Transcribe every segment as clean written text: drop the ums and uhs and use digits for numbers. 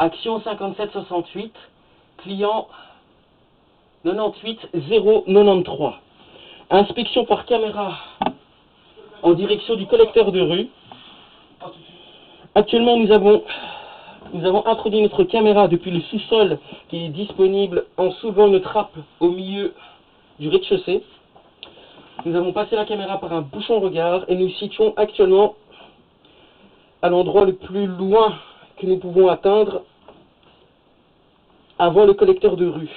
Action 5768, client 98093. Inspection par caméra en direction du collecteur de rue. Actuellement, nous avons introduit notre caméra depuis le sous-sol qui est disponible en soulevant une trappe au milieu du rez-de-chaussée. Nous avons passé la caméra par un bouchon regard et nous situons actuellement à l'endroit le plus loin que nous pouvons atteindre avant le collecteur de rue.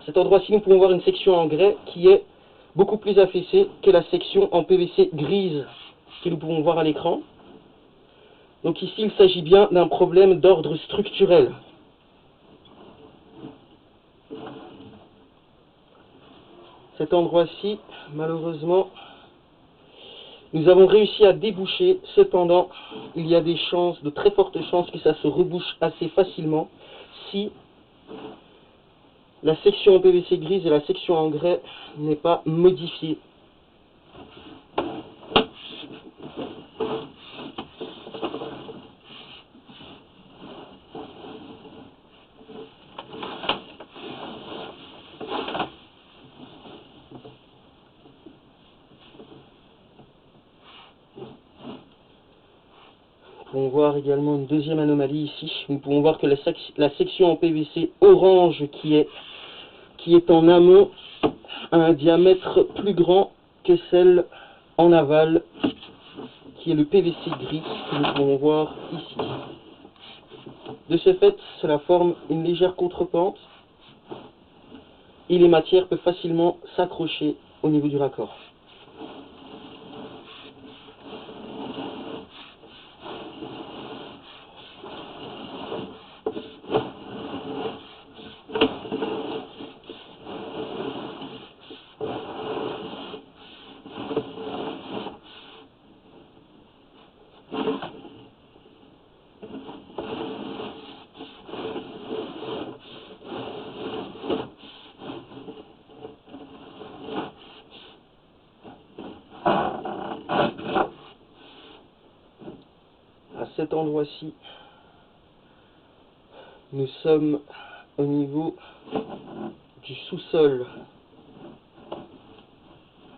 Cet endroit-ci, nous pouvons voir une section en grès qui est beaucoup plus affaissée que la section en PVC grise que nous pouvons voir à l'écran. Donc ici, il s'agit bien d'un problème d'ordre structurel. Cet endroit-ci, malheureusement, nous avons réussi à déboucher. Cependant, il y a des chances, de très fortes chances que ça se rebouche assez facilement si la section en PVC grise et la section en grès n'est pas modifiée. Nous pouvons voir également une deuxième anomalie ici. Nous pouvons voir que la section en PVC orange qui est en amont a un diamètre plus grand que celle en aval, qui est le PVC gris, que nous pouvons voir ici. De ce fait, cela forme une légère contrepente et les matières peuvent facilement s'accrocher au niveau du raccord. À cet endroit-ci, nous sommes au niveau du sous-sol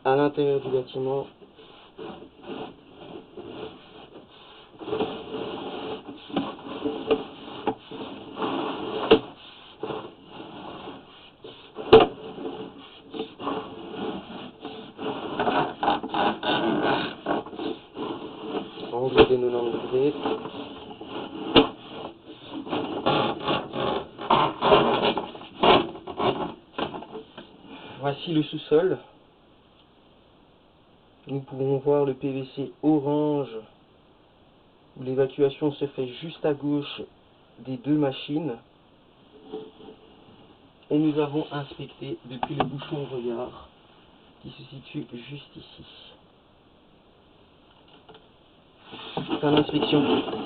à l'intérieur du bâtiment. Angle de 90 degrés. Voici le sous-sol. Nous pouvons voir le PVC orange où l'évacuation se fait juste à gauche des deux machines. Et nous avons inspecté depuis le bouchon regard qui se situe juste ici. Fin d'inspection.